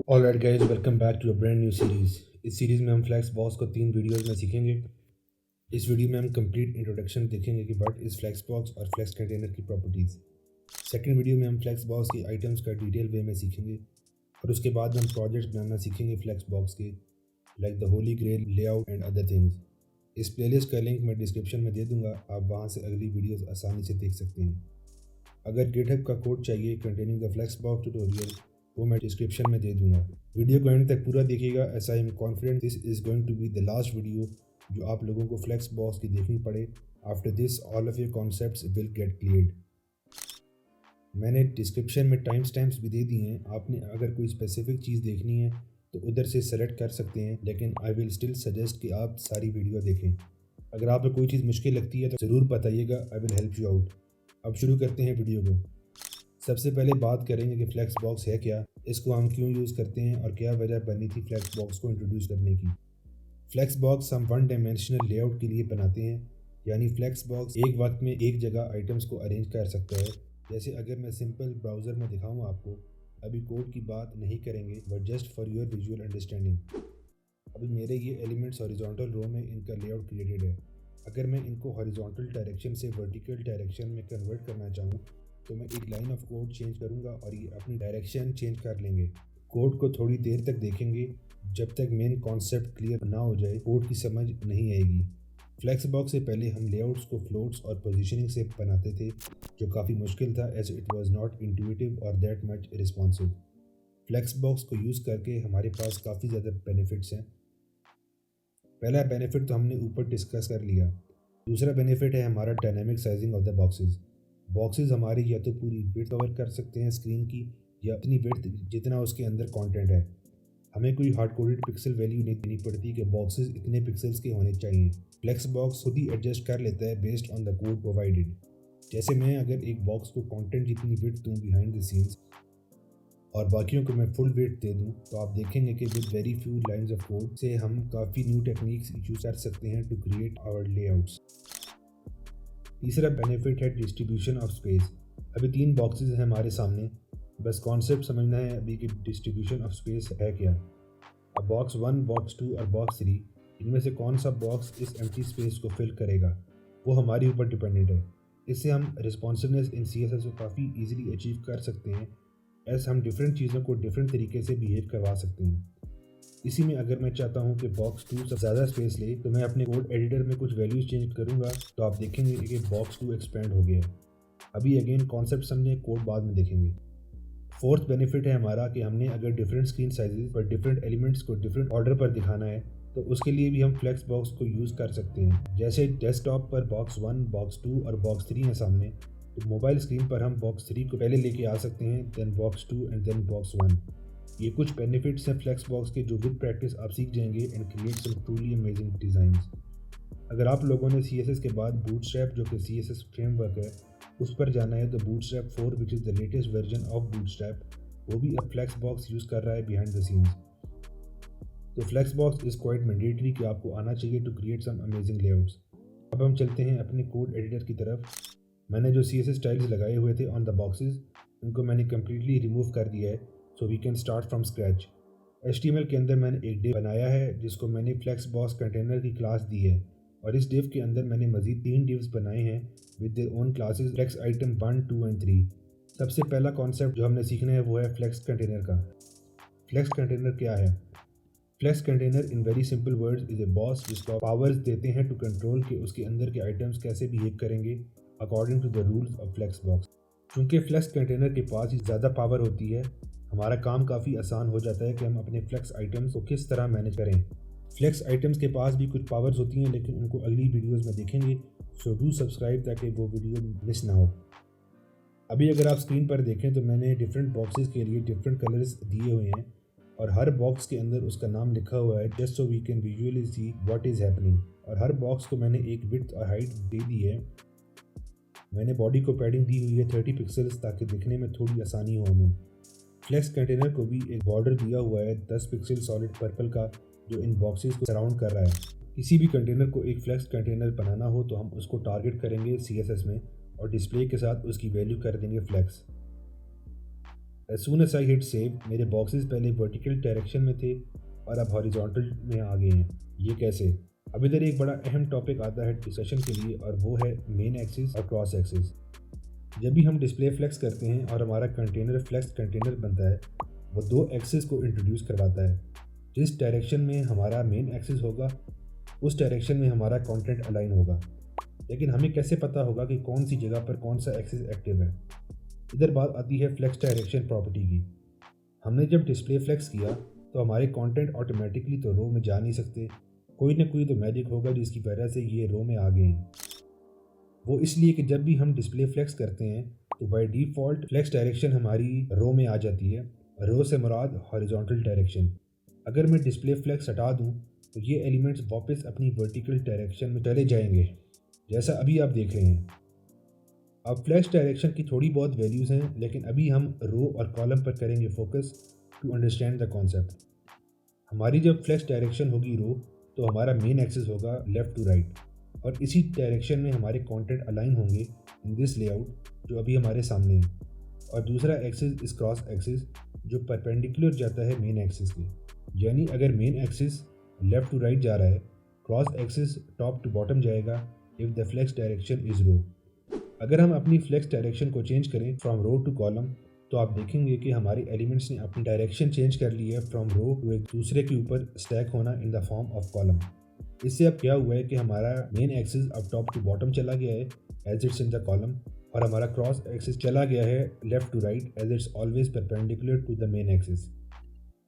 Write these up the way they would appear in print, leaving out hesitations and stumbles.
Alright guys, welcome back to a brand new series. इस series में हम flex box को 3 वीडियोज़ में सीखेंगे। इस वीडियो में हम कंप्लीट इंट्रोडक्शन देखेंगे कि व्हाट इज़ फ्लैक्स बॉक्स और फ्लैक्स कंटेनर की प्रॉपर्टीज़। सेकंड वीडियो में हम फ्लैक्स बॉक्स की आइटम्स का डिटेल वे में सीखेंगे और उसके बाद हम प्रोजेक्ट्स बनाना सीखेंगे फ्लैक्स बॉक्स के, like the holy grail, layout and other things. इस प्लेलिस्ट का लिंक मैं डिस्क्रिप्शन में दे दूंगा, आप वहाँ से अगली वीडियोज़ आसानी से देख सकते हैं। अगर गिटहब का कोड चाहिए containing the flex box tutorial, वो मैं डिस्क्रिप्शन में दे दूंगा। वीडियो को एंड तक पूरा देखिएगा, as I am confident this is going to be the last video जो आप लोगों को फ्लैक्स बॉक्स की देखनी पड़े। After this all of your concepts will get cleared. मैंने डिस्क्रिप्शन में टाइम स्टैम्प्स भी दे दिए हैं, आपने अगर कोई स्पेसिफिक चीज़ देखनी है तो उधर से सेलेक्ट कर सकते हैं, लेकिन आई विल स्टिल सजेस्ट कि आप सारी वीडियो देखें। अगर आपको कोई चीज़ मुश्किल लगती है तो ज़रूर बताइएगा, I will help you out. अब शुरू करते हैं वीडियो को। सबसे पहले बात करेंगे कि फ्लैक्स बॉक्स है क्या, इसको हम क्यों यूज़ करते हैं और क्या वजह बनी थी फ्लैक्स बॉक्स को इंट्रोड्यूस करने की। फ्लैक्स बॉक्स हम वन डायमेंशनल लेआउट के लिए बनाते हैं, यानी फ्लैक्स बॉक्स एक वक्त में एक जगह आइटम्स को अरेंज कर सकता है। जैसे अगर मैं सिंपल ब्राउज़र में दिखाऊँ आपको, अभी कोड की बात नहीं करेंगे but just for your visual understanding. अभी मेरे ये एलिमेंट्स हॉरिजॉन्टल रो में इनका लेआउट क्रिएटेड है। अगर मैं इनको हॉरिजॉन्टल डायरेक्शन से वर्टिकल डायरेक्शन में कन्वर्ट करना चाहूँ तो मैं एक लाइन ऑफ कोड चेंज करूँगा और ये अपनी डायरेक्शन चेंज कर लेंगे। कोड को थोड़ी देर तक देखेंगे, जब तक मेन कॉन्सेप्ट क्लियर ना हो जाए कोड की समझ नहीं आएगी। फ्लैक्स बॉक्स से पहले हम लेआउट्स को फ्लोट्स और पोजीशनिंग से बनाते थे, जो काफ़ी मुश्किल था as it was not intuitive और that much responsive. Flex box को यूज़ करके हमारे पास काफ़ी ज़्यादा बेनिफिट्स हैं। पहला बेनिफिट तो हमने ऊपर डिस्कस कर लिया। दूसरा बेनिफिट है हमारा dynamic sizing of the boxes. Boxes हमारी या तो पूरी विड्थ कवर कर सकते हैं स्क्रीन की, या इतनी विड्थ जितना उसके अंदर कंटेंट है। हमें कोई हार्ड कोडेड पिक्सल वैल्यू नहीं देनी पड़ती कि बॉक्सेस इतने पिक्सल्स के होने चाहिए। फ्लेक्स बॉक्स खुद ही एडजस्ट कर लेता है based on the code provided. जैसे मैं अगर एक बॉक्स को कंटेंट जितनी विड्थ दूँ बिहाइंड द सीन्स और बाकियों को मैं फुल वेट दे दूं, तो आप देखेंगे कि with very few lines of code से हम काफ़ी न्यू टेक्निक्स यूज कर सकते हैं टू क्रिएट आवर लेआउट्स। तीसरा बेनिफिट है डिस्ट्रीब्यूशन ऑफ स्पेस। अभी 3 बॉक्सेस हैं हमारे सामने, बस कॉन्सेप्ट समझना है अभी कि डिस्ट्रीब्यूशन ऑफ स्पेस है क्या। अब बॉक्स 1, बॉक्स 2 और बॉक्स 3, इनमें से कौन सा बॉक्स इस एम्प्टी स्पेस को फिल करेगा वो हमारे ऊपर डिपेंडेंट है। इससे हम रिस्पॉन्सिवनेस इन CSS को काफ़ी ईजिली अचीव कर सकते हैं, ऐसे हम डिफरेंट चीज़ों को डिफरेंट तरीके से बिहेव करवा सकते हैं। इसी में अगर मैं चाहता हूँ कि बॉक्स 2 सबसे ज़्यादा स्पेस ले तो मैं अपने कोड एडिटर में कुछ वैल्यूज चेंज करूँगा, तो आप देखेंगे कि बॉक्स 2 एक्सपेंड हो गया है। अभी अगेन कॉन्सेप्ट समझे, कोड बाद में देखेंगे। फोर्थ बेनिफिट है हमारा कि हमने अगर डिफरेंट स्क्रीन साइजेस पर डिफरेंट एलिमेंट्स को डिफरेंट ऑर्डर पर दिखाना है तो उसके लिए भी हम फ्लेक्स बॉक्स को यूज़ कर सकते हैं। जैसे डेस्कटॉप पर बॉक्स 1, बॉक्स 2 और बॉक्स 3 है सामने, तो मोबाइल स्क्रीन पर हम बॉक्स 3 को पहले लेके आ सकते हैं, then box 2 and then box 1। ये कुछ बेनिफिट्स हैं फ्लेक्स बॉक्स के जो विद प्रैक्टिस आप सीख जाएंगे and create some truly amazing designs. अगर आप लोगों ने CSS के बाद बूटस्ट्रैप जो कि CSS फ्रेमवर्क है उस पर जाना है, तो Bootstrap 4 which is the latest version of Bootstrap, वो भी अब फ्लेक्स बॉक्स यूज़ कर रहा है बिहाइंड द सीन्स। तो flex box is quite mandatory कि आपको आना चाहिए to create some amazing layouts. अब हम चलते हैं अपने कोड एडिटर की तरफ। मैंने जो CSS स्टाइल्स लगाए हुए थे ऑन द बॉक्सेस, उनको मैंने कम्प्लीटली रिमूव कर दिया है, so we can start from scratch. HTML के अंदर मैंने एक डिव बनाया है जिसको मैंने फ्लेक्स बॉक्स कंटेनर की क्लास दी है, और इस डिव के अंदर मैंने मजीद 3 डिव्स बनाए हैं with their own classes, flex item 1, 2 and 3। सबसे पहला कॉन्सेप्ट जो हमने सीखना है वो है फ्लेक्स कंटेनर का। फ्लेक्स कंटेनर क्या है? Flex container in very simple words is a boss जिसको आप पावर्स देते हैं टू कंट्रोल के उसके अंदर के आइटम्स कैसे बिहेव करेंगे according to the rules of flex box. क्योंकि फ्लेक्स कंटेनर के पास ही ज़्यादा पावर होती है, हमारा काम काफ़ी आसान हो जाता है कि हम अपने फ्लेक्स आइटम्स को किस तरह मैनेज करें। फ्लेक्स आइटम्स के पास भी कुछ पावर्स होती हैं, लेकिन उनको अगली वीडियोस में देखेंगे, सो डू सब्सक्राइब ताकि वो वीडियो मिस ना हो। अभी अगर आप स्क्रीन पर देखें तो मैंने डिफरेंट बॉक्सेस के लिए डिफरेंट कलर्स दिए हुए हैं और हर बॉक्स के अंदर उसका नाम लिखा हुआ है, just so we can visually see what is happening. और हर बॉक्स को मैंने एक विड्थ और हाइट दे दी है। मैंने बॉडी को पैडिंग दी हुई है 30 पिक्सल्स ताकि दिखने में थोड़ी आसानी हो हमें। फ्लेक्स कंटेनर को भी एक बॉर्डर दिया हुआ है 10 पिक्सल सॉलिड पर्पल का, जो इन बॉक्सेस को सराउंड कर रहा है। किसी भी कंटेनर को एक फ्लेक्स कंटेनर बनाना हो तो हम उसको टारगेट करेंगे CSS में और डिस्प्ले के साथ उसकी वैल्यू कर देंगे flex. As soon as I hit save, मेरे बॉक्सेस पहले वर्टिकल डायरेक्शन में थे और अब हॉरिजॉन्टल में आ गए हैं। ये कैसे? अब इधर एक बड़ा अहम टॉपिक आता है डिस्कशन के लिए और वो है मेन एक्सिस और क्रॉस एक्सिस। जब भी हम डिस्प्ले फ्लेक्स करते हैं और हमारा कंटेनर फ्लेक्स कंटेनर बनता है, वो दो एक्सिस को इंट्रोड्यूस करवाता है। जिस डायरेक्शन में हमारा मेन एक्सिस होगा उस डायरेक्शन में हमारा कंटेंट अलाइन होगा। लेकिन हमें कैसे पता होगा कि कौन सी जगह पर कौन सा एक्सिस एक्टिव है? इधर बात आती है फ्लेक्स डायरेक्शन प्रॉपर्टी की। हमने जब डिस्प्ले फ्लेक्स किया तो हमारे कंटेंट ऑटोमेटिकली तो रो में जा नहीं सकते, कोई ना कोई तो मैजिक होगा जिसकी वजह से ये रो में आ गए हैं। वो इसलिए कि जब भी हम डिस्प्ले फ्लेक्स करते हैं तो बाय डिफ़ॉल्ट फ्लेक्स डायरेक्शन हमारी रो में आ जाती है। रो से मुराद हॉरिजॉन्टल डायरेक्शन। अगर मैं डिस्प्ले फ्लेक्स हटा दूं तो ये एलिमेंट्स वापस अपनी वर्टिकल डायरेक्शन में चले जाएंगे, जैसा अभी आप देख रहे हैं। अब फ्लेक्स डायरेक्शन की थोड़ी बहुत वैल्यूज़ हैं, लेकिन अभी हम रो और कॉलम पर करेंगे focus to understand the concept. हमारी जब फ्लेक्स डायरेक्शन होगी रो, तो हमारा मेन एक्सिस होगा लेफ़्ट टू राइट और इसी डायरेक्शन में हमारे कंटेंट अलाइन होंगे इन दिस लेआउट जो अभी हमारे सामने है। और दूसरा एक्सिस इस क्रॉस एक्सिस जो परपेंडिकुलर जाता है मेन एक्सिस के। यानी अगर main axis left to right जा रहा है, cross axis top to bottom जाएगा if the flex direction is row. अगर हम अपनी फ्लेक्स डायरेक्शन को चेंज करें फ्रॉम रो टू कॉलम, तो आप देखेंगे कि हमारे एलिमेंट्स ने अपनी डायरेक्शन चेंज कर ली है फ्रॉम रो टू एक दूसरे के ऊपर स्टैक होना in the form of column. इससे अब क्या हुआ है कि हमारा मेन एक्सिस अब टॉप टू बॉटम चला गया है as it's in the column, और हमारा क्रॉस एक्सिस चला गया है left to right as it's always perpendicular to the main axis.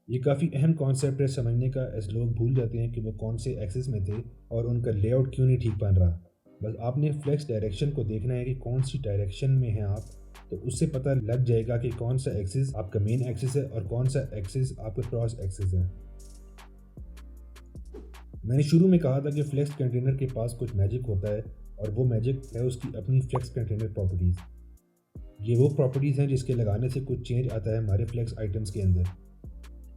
ये काफ़ी अहम कॉन्सेप्ट है समझने का, ऐसे लोग भूल जाते हैं कि वो कौन से एक्सिस में थे और उनका लेआउट क्यों नहीं ठीक बन रहा। बस आपने फ्लेक्स डायरेक्शन को देखना है कि कौन सी डायरेक्शन में हैं आप, तो उससे पता लग जाएगा कि कौन सा एक्सिस आपका मेन एक्सिस है और कौन सा एक्सिस आपका क्रॉस एक्सिस है। मैंने शुरू में कहा था कि फ्लेक्स कंटेनर के पास कुछ मैजिक होता है और वो मैजिक है उसकी अपनी फ्लेक्स कंटेनर प्रॉपर्टीज़। ये वो प्रॉपर्टीज़ हैं जिसके लगाने से कुछ चेंज आता है हमारे फ्लेक्स आइटम्स के अंदर।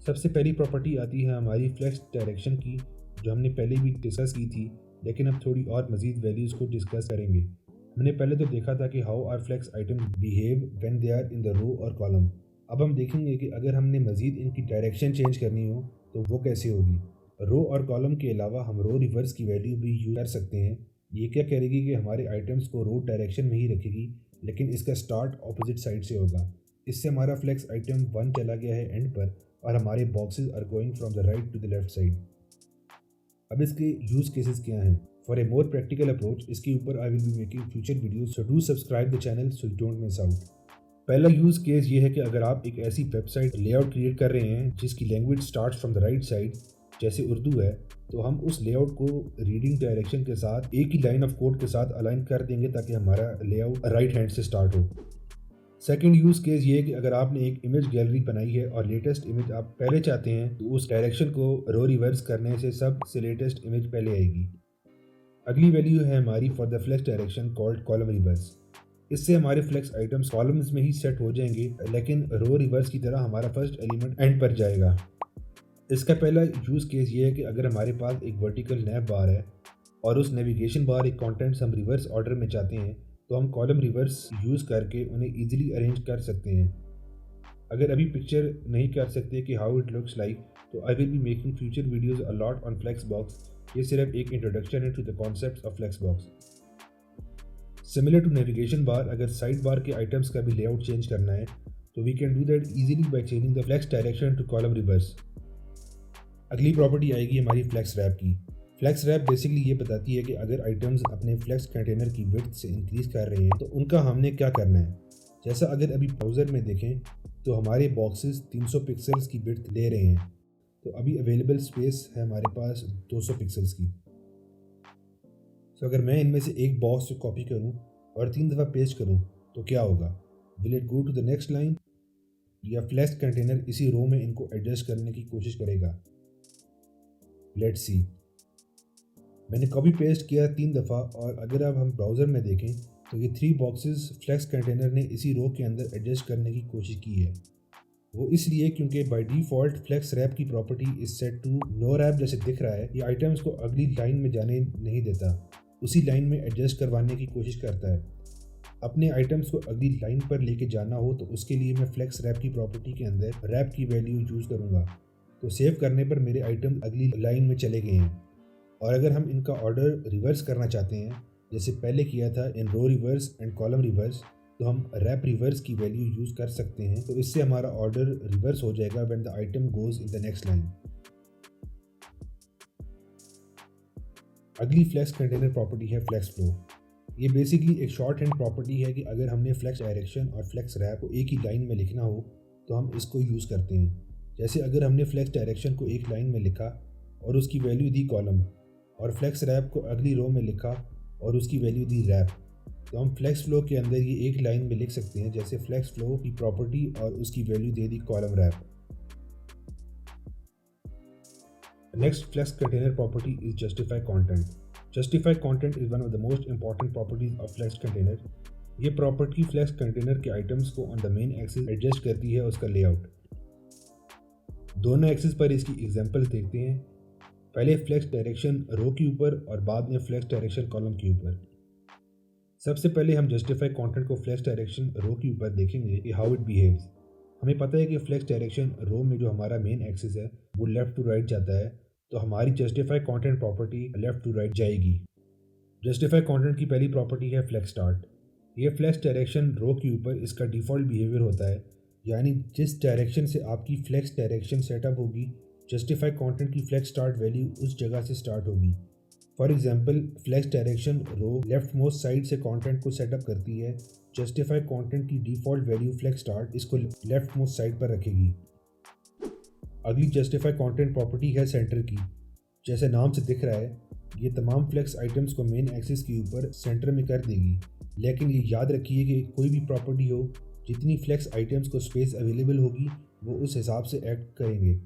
सबसे पहली प्रॉपर्टी आती है हमारी फ्लेक्स डायरेक्शन की, जो हमने पहले भी डिस्कस की थी, लेकिन अब थोड़ी और मज़ीद वैल्यूज़ को डिस्कस करेंगे। हमने पहले तो देखा था कि how are flex item behave when they are in the row और कॉलम। अब हम देखेंगे कि अगर हमने मज़ीद इनकी डायरेक्शन चेंज करनी हो तो वो कैसे होगी। रो और कॉलम के अलावा हम रो रिवर्स की वैल्यू भी यूज़ कर सकते हैं। ये क्या करेगी कि हमारे आइटम्स को रो डायरेक्शन में ही रखेगी, लेकिन इसका स्टार्ट ऑपोजिट साइड से होगा। इससे हमारा फ्लेक्स आइटम 1 चला गया है एंड पर और हमारे boxes are going from the right to the left side. अब इसके यूज़ केसेस क्या हैं? For a more practical approach, इसके ऊपर I will be making future videos, so do subscribe the channel so you don't miss out. पहला use case ये है कि अगर आप एक ऐसी वेबसाइट लेआउट क्रिएट कर रहे हैं जिसकी language start from the right side, जैसे उर्दू है, तो हम उस लेआउट को रीडिंग डायरेक्शन के साथ एक ही लाइन ऑफ कोड के साथ अलाइन कर देंगे ताकि हमारा लेआउट राइट हैंड से स्टार्ट हो। सेकंड यूज़ केस ये है कि अगर आपने एक इमेज गैलरी बनाई है और लेटेस्ट इमेज आप पहले चाहते हैं, तो उस डायरेक्शन को रो रिवर्स करने से सबसे लेटेस्ट इमेज पहले आएगी। अगली वैल्यू है हमारी for the flex direction called column reverse. इससे हमारे फ्लेक्स आइटम्स कॉलम्स में ही सेट हो जाएंगे, लेकिन रो रिवर्स की तरह हमारा फर्स्ट एलिमेंट एंड पर जाएगा। इसका पहला यूज़ केस ये है कि अगर हमारे पास एक वर्टिकल नैव बार है और उस नेविगेशन बार एक कंटेंट्स हम रिवर्स ऑर्डर में चाहते हैं, तो हम कॉलम रिवर्स यूज़ करके उन्हें ईजिली अरेंज कर सकते हैं। अगर अभी पिक्चर नहीं कर सकते कि हाउ इट लुक्स लाइक, तो I will be making future videos a lot on flexbox. ये सिर्फ एक इंट्रोडक्शन है to the concept of flexbox. Similar to navigation bar, अगर साइड बार के आइटम्स का भी लेआउट चेंज करना है तो we can do that easily by changing the flex direction to column reverse. अगली प्रॉपर्टी आएगी हमारी फ्लेक्स रैप की। फ्लेक्स रैप बेसिकली ये बताती है कि अगर आइटम्स अपने फ्लेक्स कंटेनर की विड्थ से इंक्रीज़ कर रहे हैं तो उनका हमने क्या करना है। जैसा अगर अभी ब्राउज़र में देखें तो हमारे बॉक्सेस 300 पिक्सल्स की विड्थ ले रहे हैं, तो अभी अवेलेबल स्पेस है हमारे पास 200 पिक्सल्स की। तो अगर मैं इनमें से एक बॉक्स को कॉपी करूं और 3 दफ़ा पेस्ट करूं तो क्या होगा? Will it go to the next line, या फ्लेक्स कंटेनर इसी रो में इनको एडजस्ट करने की कोशिश करेगा? Let's see. मैंने कॉपी पेस्ट किया 3 दफ़ा, और अगर अब हम ब्राउज़र में देखें तो ये 3 बॉक्सेस फ्लेक्स कंटेनर ने इसी रो के अंदर एडजस्ट करने की कोशिश की है। वो इसलिए क्योंकि बाय डिफ़ॉल्ट फ्लेक्स रैप की property is set to no wrap जैसे दिख रहा है। ये आइटम्स को अगली लाइन में जाने नहीं देता, उसी लाइन में एडजस्ट करवाने की कोशिश करता है। अपने आइटम्स को अगली लाइन पर लेके जाना हो तो उसके लिए मैं फ्लेक्स रैप की प्रॉपर्टी के अंदर रैप की वैल्यू यूज़ करूँगा। तो सेव करने पर मेरे आइटम अगली लाइन में चले गए हैं। और अगर हम इनका ऑर्डर रिवर्स करना चाहते हैं, जैसे पहले किया था इन रो रिवर्स एंड कॉलम रिवर्स, तो हम रैप रिवर्स की वैल्यू यूज़ कर सकते हैं। तो इससे हमारा ऑर्डर रिवर्स हो जाएगा when the item goes in the next line. अगली फ्लेक्स कंटेनर प्रॉपर्टी है फ्लेक्स फ्लो। ये बेसिकली एक शॉर्ट हैंड प्रॉपर्टी है कि अगर हमने फ्लेक्स डायरेक्शन और फ्लेक्स रैप को एक ही लाइन में लिखना हो तो हम इसको यूज़ करते हैं। जैसे अगर हमने फ्लेक्स डायरेक्शन को एक लाइन में लिखा और उसकी वैल्यू दी कॉलम, और फ्लेक्स रैप को अगली रो में लिखा और उसकी वैल्यू दी रैप, तो हम फ्लेक्स फ्लो के अंदर ये एक लाइन में लिख सकते हैं, जैसे फ्लेक्स फ्लो की प्रॉपर्टी और उसकी वैल्यू दे दी column wrap. Next flex container property is justify content. Justify content is one of the most important properties of flex container. ये प्रॉपर्टी फ्लेक्स कंटेनर के आइटम्स को on the main axis adjust करती है उसका layout. दोनों axis पर इसकी example देखते हैं। पहले फ्लेक्स डायरेक्शन रो के ऊपर और बाद में फ्लेक्स डायरेक्शन कॉलम के ऊपर। सबसे पहले हम जस्टिफाई कंटेंट को फ्लेक्स डायरेक्शन रो के ऊपर देखेंगे कि हाउ इट बिहेव्स। हमें पता है कि फ्लेक्स डायरेक्शन रो में जो हमारा मेन एक्सिस है वो लेफ्ट टू राइट जाता है, तो हमारी justify content property left to right जाएगी। जस्टिफाई कंटेंट की पहली प्रॉपर्टी है फ्लेक्स स्टार्ट। ये फ्लेक्स डायरेक्शन रो के ऊपर इसका डिफ़ॉल्ट बिहेवियर होता है, यानी जिस डायरेक्शन से आपकी फ्लेक्स डायरेक्शन सेटअप होगी, जस्टिफाई कंटेंट की फ्लेक्स स्टार्ट वैल्यू उस जगह से स्टार्ट होगी। For example, flex direction row left most side से कंटेंट को सेटअप करती है। जस्टिफाई कंटेंट की डिफ़ॉल्ट वैल्यू फ्लेक्स स्टार्ट इसको लेफ्ट मोस्ट साइड पर रखेगी। अगली जस्टिफाई कंटेंट प्रॉपर्टी है सेंटर की। जैसे नाम से दिख रहा है, ये तमाम फ्लेक्स आइटम्स को मेन एक्सिस के ऊपर सेंटर में कर देगी। लेकिन ये याद रखिए कि कोई भी प्रॉपर्टी हो, जितनी फ्लेक्स आइटम्स को स्पेस अवेलेबल होगी वो उस हिसाब से एक्ट करेंगे।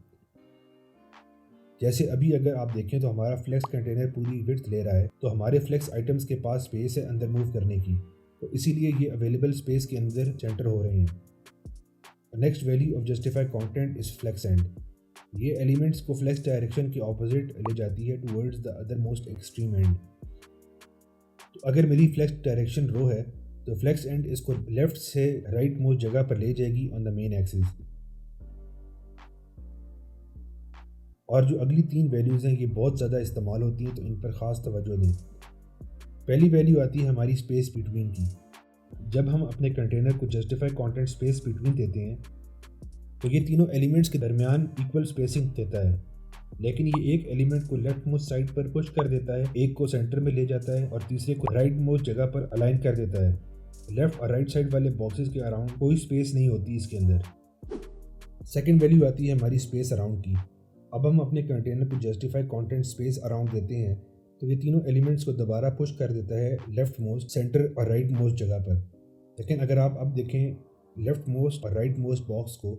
जैसे अभी अगर आप देखें तो हमारा फ्लेक्स कंटेनर पूरी विड्थ ले रहा है, तो हमारे फ्लेक्स आइटम्स के पास स्पेस है अंदर मूव करने की, तो इसीलिए ये अवेलेबल स्पेस के अंदर सेंटर हो रहे हैं। Next value of justify content is flex end. ये एलिमेंट्स को फ्लेक्स डायरेक्शन के ऑपोजिट ले जाती है towards the other most extreme end. तो अगर मेरी फ्लेक्स डायरेक्शन रो है तो फ्लेक्स एंड इसको लेफ्ट से राइट मोस्ट जगह पर ले जाएगी ऑन द मेन एक्सिस। और जो अगली तीन वैल्यूज़ हैं ये बहुत ज़्यादा इस्तेमाल होती हैं, तो इन पर ख़ास तवज्जो दें। पहली वैल्यू आती है हमारी स्पेस बिटवीन की। जब हम अपने कंटेनर को जस्टिफाई कंटेंट स्पेस बिटवीन देते हैं तो ये तीनों एलिमेंट्स के दरमियान इक्वल स्पेसिंग देता है, लेकिन ये एक एलिमेंट को लेफ्ट मोस्ट साइड पर पुश कर देता है, एक को सेंटर में ले जाता है और तीसरे को राइट मोस्ट जगह पर अलाइन कर देता है। लेफ्ट और राइट साइड वाले बॉक्सेस के अराउंड कोई स्पेस नहीं होती इसके अंदर। सेकेंड वैल्यू आती है हमारी स्पेस अराउंड की। अब हम अपने कंटेनर को जस्टिफाई कंटेंट स्पेस अराउंड देते हैं तो ये तीनों एलिमेंट्स को दोबारा पुश कर देता है लेफ्ट मोस्ट, सेंटर और राइट मोस्ट जगह पर। लेकिन अगर आप अब देखें लेफ्ट मोस्ट और राइट मोस्ट बॉक्स को,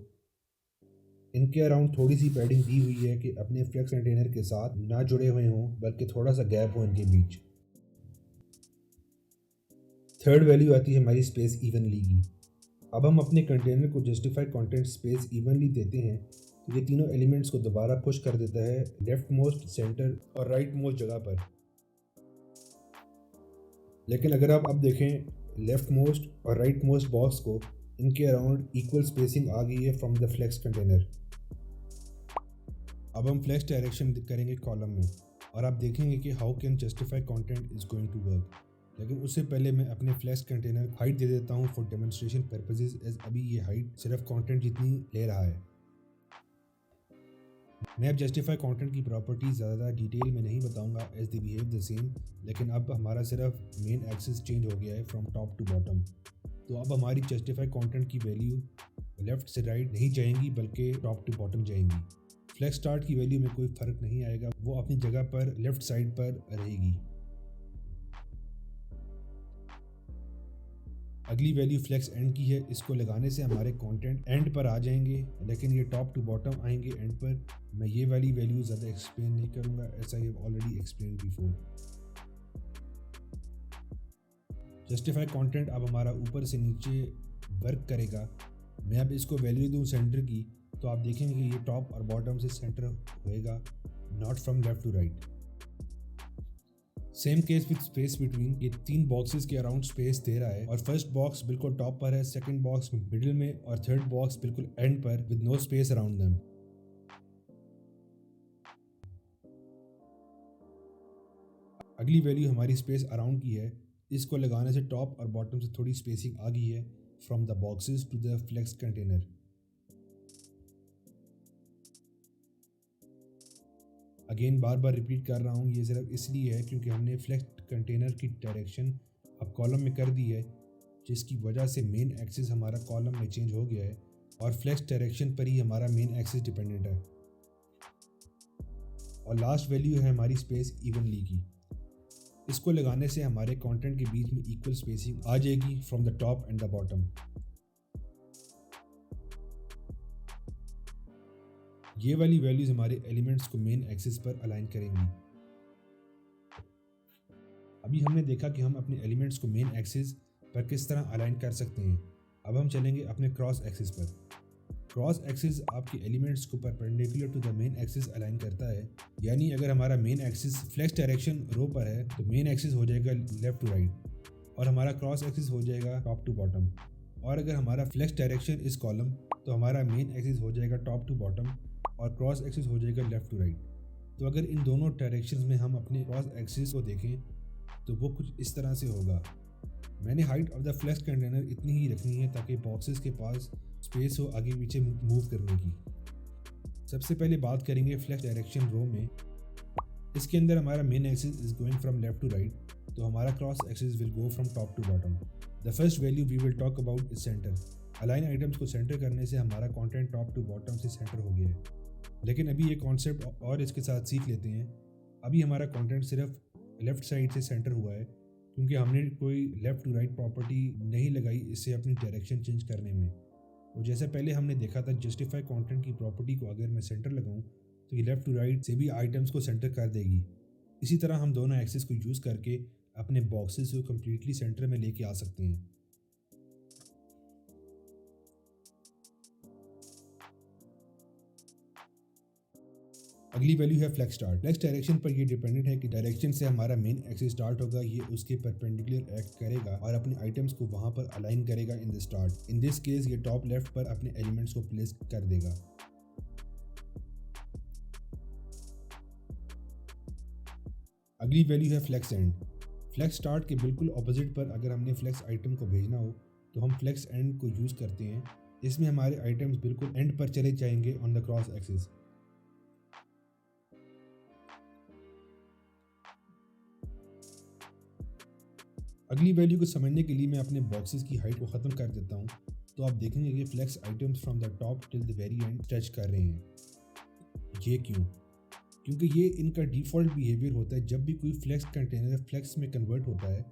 इनके अराउंड थोड़ी सी पैडिंग दी हुई है कि अपने फ्लेक्स कंटेनर के साथ ना जुड़े हुए हों, बल्कि थोड़ा सा गैप हो इनके बीच। थर्ड वैल्यू आती है हमारी स्पेस इवनली की। अब हम अपने कंटेनर को जस्टिफाई कंटेंट स्पेस इवनली देते हैं तो ये तीनों एलिमेंट्स को दोबारा पुश कर देता है लेफ्ट मोस्ट, सेंटर और राइट मोस्ट जगह पर। लेकिन अगर आप अब देखें लेफ्ट मोस्ट और राइट मोस्ट बॉक्स को, इनके अराउंड इक्वल स्पेसिंग आ गई है फ्रॉम द फ्लेक्स कंटेनर। अब हम फ्लेक्स डायरेक्शन करेंगे कॉलम में और आप देखेंगे कि how can justify content is going to work. लेकिन उससे पहले मैं अपने फ्लेक्स कंटेनर हाइट दे देता हूँ फॉर डेमोन्स्ट्रेशन पर्पसेस, एज अभी ये हाइट सिर्फ कंटेंट जितनी ले रहा है। मैं अब जस्टिफाई कंटेंट की प्रॉपर्टी ज़्यादा डिटेल में नहीं बताऊंगा as they behave the same, लेकिन अब हमारा सिर्फ मेन एक्सिस चेंज हो गया है फ्रॉम टॉप टू बॉटम। तो अब हमारी जस्टिफाई कंटेंट की वैल्यू लेफ्ट से राइट नहीं जाएंगी बल्कि टॉप टू बॉटम जाएंगी। फ्लेक्स स्टार्ट की वैल्यू में कोई फ़र्क नहीं आएगा, वो अपनी जगह पर लेफ्ट साइड पर रहेगी। अगली वैल्यू फ्लेक्स एंड की है, इसको लगाने से हमारे कंटेंट एंड पर आ जाएंगे, लेकिन ये टॉप टू बॉटम आएंगे एंड पर। मैं ये वाली वैल्यू ज़्यादा एक्सप्लेन नहीं करूँगा, ऐसा ही already explain before. Justify content अब हमारा ऊपर से नीचे वर्क करेगा। मैं अब इसको वैल्यू दूँ सेंटर की, तो आप देखेंगे कि ये टॉप और बॉटम से सेंटर होएगा, not from left to right. Same case with space between, ये 3 बॉक्सेस के अराउंड स्पेस दे रहा है और फर्स्ट बॉक्स बिल्कुल टॉप पर है, सेकंड बॉक्स मिडिल में और थर्ड बॉक्स बिल्कुल एंड पर with no space around them. अगली वैल्यू हमारी स्पेस अराउंड की है, इसको लगाने से टॉप और बॉटम से थोड़ी स्पेसिंग आ गई है from the boxes to the flex container. Again बार बार रिपीट कर रहा हूँ, ये सिर्फ इसलिए है क्योंकि हमने फ्लेक्स कंटेनर की डायरेक्शन अब कॉलम में कर दी है, जिसकी वजह से मेन एक्सिस हमारा कॉलम में चेंज हो गया है और फ्लेक्स डायरेक्शन पर ही हमारा मेन एक्सिस डिपेंडेंट है। और लास्ट वैल्यू है हमारी स्पेस इवनली की, इसको लगाने से हमारे कंटेंट के बीच में इक्वल स्पेसिंग आ जाएगी from the top and the bottom. ये वाली वैल्यूज हमारे एलिमेंट्स को मेन एक्सिस पर अलाइन करेंगी। अभी हमने देखा कि हम अपने एलिमेंट्स को मेन एक्सिस पर किस तरह अलाइन कर सकते हैं। अब हम चलेंगे अपने क्रॉस एक्सिस पर। क्रॉस एक्सिस आपके एलिमेंट्स को perpendicular to the main axis align करता है, यानी अगर हमारा main axis flex direction row पर है तो मेन एक्सिस हो जाएगा लेफ्ट टू राइट और हमारा क्रॉस एक्सिस हो जाएगा टॉप टू बॉटम। और अगर हमारा फ्लेक्स डायरेक्शन इस कॉलम तो हमारा मेन एक्सिस हो जाएगा टॉप टू बॉटम और क्रॉस एक्सिस हो जाएगा लेफ्ट टू राइट। तो अगर इन दोनों डायरेक्शंस में हम अपने क्रॉस एक्सिस को देखें तो वो कुछ इस तरह से होगा। मैंने height of the flex container इतनी ही रखनी है ताकि बॉक्सेस के पास स्पेस हो आगे पीछे मूव करने की। सबसे पहले बात करेंगे फ्लेक्स डायरेक्शन रो में। इसके अंदर हमारा main axis is going from left to right, तो हमारा cross axis will go from top to bottom. The first value we will talk about is center. Align items को सेंटर करने से हमारा कंटेंट टॉप टू बॉटम से center हो गया है। लेकिन अभी ये कॉन्सेप्ट और इसके साथ सीख लेते हैं। अभी हमारा कंटेंट सिर्फ लेफ्ट साइड से सेंटर हुआ है क्योंकि हमने कोई लेफ्ट टू राइट प्रॉपर्टी नहीं लगाई इससे अपनी डायरेक्शन चेंज करने में। और जैसे पहले हमने देखा था, जस्टिफाई कंटेंट की प्रॉपर्टी को अगर मैं सेंटर लगाऊं तो ये लेफ्ट टू राइट से भी आइटम्स को सेंटर कर देगी। इसी तरह हम दोनों एक्सिस को यूज़ करके अपने बॉक्सेस को कम्प्लीटली सेंटर में लेके आ सकते हैं। अगली वैल्यू है फ्लेक्स स्टार्ट। फ्लेक्स डायरेक्शन पर ये डिपेंडेंट है कि डायरेक्शन से हमारा मेन एक्सिस स्टार्ट होगा, ये उसके परपेंडिकुलर एक्ट करेगा और अपने आइटम्स को वहां पर अलाइन करेगा in the start. In this case ये टॉप लेफ्ट पर अपने एलिमेंट्स को प्लेस कर देगा। अगली वैल्यू है फ्लेक्स एंड। फ्लेक्स स्टार्ट के बिल्कुल ऑपोजिट पर अगर हमने फ्लेक्स आइटम को भेजना हो तो हम फ्लेक्स एंड को यूज़ करते हैं। इसमें हमारे आइटम्स बिल्कुल एंड पर चले जाएंगे ऑन द क्रॉस एक्सिस। अगली वैल्यू को समझने के लिए मैं अपने बॉक्सेस की हाइट को ख़त्म कर देता हूँ, तो आप देखेंगे कि flex items from the top till the very end stretch कर रहे हैं। ये क्यों? क्योंकि ये इनका डिफ़ॉल्ट बिहेवियर होता है जब भी कोई फ्लेक्स कंटेनर फ्लेक्स में कन्वर्ट होता है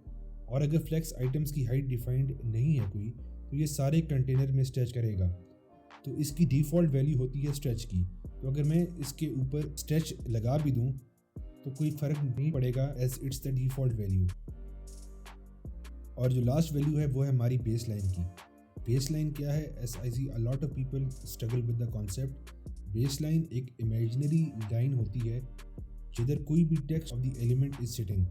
और अगर फ्लेक्स आइटम्स की हाइट डिफाइंड नहीं है कोई तो ये सारे कंटेनर में स्ट्रेच करेगा। तो इसकी डिफ़ॉल्ट वैल्यू होती है स्ट्रेच की। तो अगर मैं इसके ऊपर स्ट्रेच लगा भी दूँ तो कोई फ़र्क नहीं पड़ेगा as it's the default value. और जो लास्ट वैल्यू है वो है हमारी बेस लाइन की। बेस लाइन क्या है? As I see a lot of people struggle with the concept. Base line एक इमेजिनरी लाइन होती है जिधर कोई भी text of the element is sitting.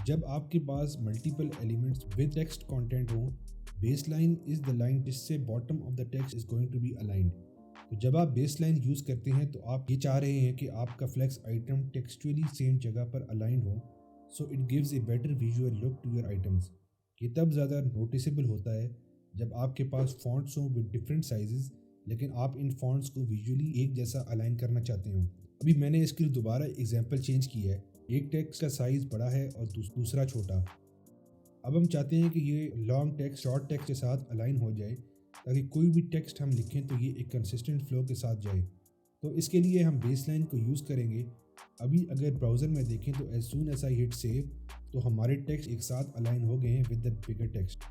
जब आपके पास multiple elements with text content हो, base line is the line जिससे bottom of the text is going to be aligned. तो जब आप बेस लाइन यूज़ करते हैं तो आप ये चाह रहे हैं कि आपका फ्लेक्स आइटम टेक्सचुअली सेम जगह पर अलाइन हो, so it gives a better visual look to your items. ये तब ज़्यादा नोटिसेबल होता है जब आपके पास फॉन्ट्स हों विद डिफरेंट साइजेस, लेकिन आप इन फॉन्ट्स को विजुअली एक जैसा अलाइन करना चाहते हो। अभी मैंने इसके लिए दोबारा एग्जांपल चेंज किया है। एक टेक्स्ट का साइज़ बड़ा है और दूसरा छोटा। अब हम चाहते हैं कि ये लॉन्ग टेक्स्ट शॉर्ट टेक्स्ट के साथ अलाइन हो जाए ताकि कोई भी टेक्स्ट हम लिखें तो ये एक कंसिस्टेंट फ्लो के साथ जाए। तो इसके लिए हम बेस लाइन को यूज़ करेंगे। अभी अगर ब्राउज़र में देखें तो as soon as I hit save तो हमारे टेक्स्ट एक साथ अलाइन हो गए हैं विद द बिगर टेक्स्ट।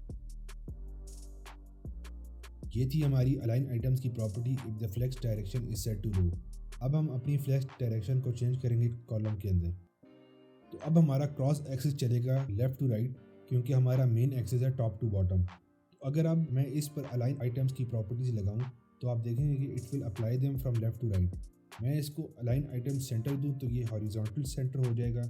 ये थी हमारी अलाइन आइटम्स की property if the flex direction is set to row. अब हम अपनी फ्लेक्स डायरेक्शन को चेंज करेंगे कॉलम के अंदर। तो अब हमारा क्रॉस एक्सिस चलेगा लेफ्ट टू राइट क्योंकि हमारा मेन एक्सिस है टॉप टू बॉटम। तो अगर अब मैं इस पर अलाइन आइटम्स की प्रॉपर्टीज लगाऊं तो आप देखेंगे कि it will apply them from left to right. मैं इसको अलाइन आइटम सेंटर दूं तो ये हॉरिजॉन्टल सेंटर हो जाएगा।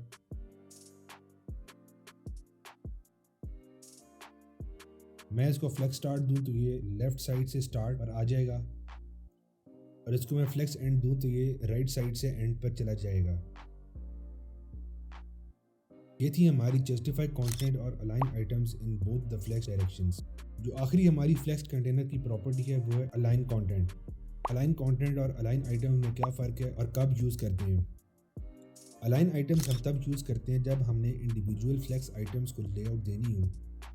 मैं इसको फ्लेक्स स्टार्ट दूं तो ये लेफ्ट साइड से स्टार्ट पर आ जाएगा, और इसको मैं फ्लेक्स एंड दूं तो ये राइट साइड से एंड पर चला जाएगा। ये थी हमारी जस्टिफाई कंटेंट और align items in both the flex directions. जो आखिरी हमारी फ्लेक्स कंटेनर की प्रॉपर्टी है वो है अलाइन कंटेंट। अलाइन कंटेंट और अलाइन आइटम में क्या फ़र्क है और कब यूज़ करते हैं? अलाइन आइटम्स हम तब यूज़ करते हैं जब हमने इंडिविजुअल फ्लेक्स आइटम्स को लेआउट देनी हो,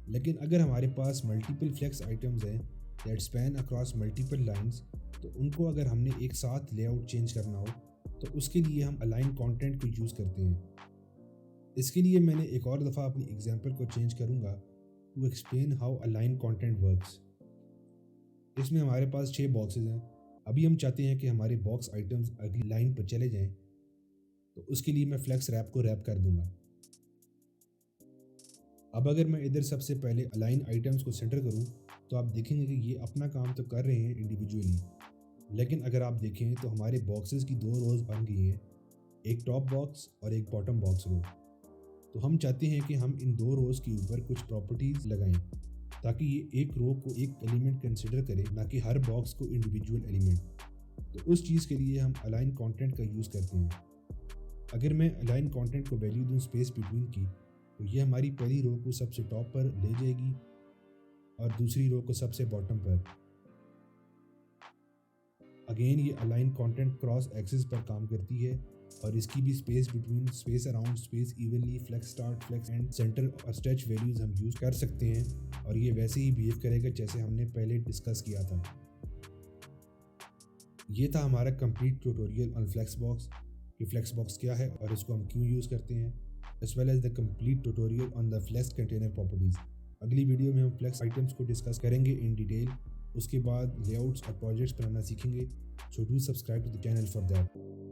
लेकिन अगर हमारे पास मल्टीपल फ्लेक्स आइटम्स हैं that span across multiple lines, तो उनको अगर हमने एक साथ लेआउट चेंज करना हो तो उसके लिए हम अलाइन कंटेंट को यूज़ करते हैं। इसके लिए मैंने एक और दफ़ा अपनी एग्जांपल को चेंज करूँगा to explain how align content works. इसमें हमारे पास 6 बॉक्सेस हैं। अभी हम चाहते हैं कि हमारे बॉक्स आइटम्स अगली लाइन पर चले जाएं, तो उसके लिए मैं फ्लेक्स रैप को रैप कर दूंगा। अब अगर मैं इधर सबसे पहले अलाइन आइटम्स को सेंटर करूं तो आप देखेंगे कि ये अपना काम तो कर रहे हैं इंडिविजुअली, लेकिन अगर आप देखें तो हमारे बॉक्सेस की 2 रोज बन गई हैं, एक टॉप बॉक्स और एक बॉटम बॉक्स रो। तो हम चाहते हैं कि हम इन 2 रोज के ऊपर कुछ प्रॉपर्टीज़ लगाएं ताकि ये एक रो को एक एलिमेंट कंसिडर करे, ना कि हर बॉक्स को इंडिविजुअल एलिमेंट। तो उस चीज़ के लिए हम अलाइन कंटेंट का यूज़ करते हैं। अगर मैं अलाइन कंटेंट को वैल्यू दूं स्पेस बिटवीन की, तो ये हमारी पहली रो को सबसे टॉप पर ले जाएगी और दूसरी रो को सबसे बॉटम पर। अगेन ये अलाइन कंटेंट क्रॉस एक्सिस पर काम करती है और इसकी भी space between, space around, space evenly, flex start, flex end, center और स्ट्रेच वैल्यूज हम यूज़ कर सकते हैं, और ये वैसे ही बिहेव करेगा जैसे हमने पहले डिस्कस किया था। ये था हमारा complete tutorial on flex box कि फ्लेक्स बॉक्स क्या है और इसको हम क्यों यूज़ करते हैं, as well as the complete tutorial on the flex container properties. अगली वीडियो में हम फ्लेक्स आइटम्स को डिस्कस करेंगे इन डिटेल। उसके बाद लेआउट्स और प्रोजेक्ट्स बनाना सीखेंगे। So do subscribe to the channel for that.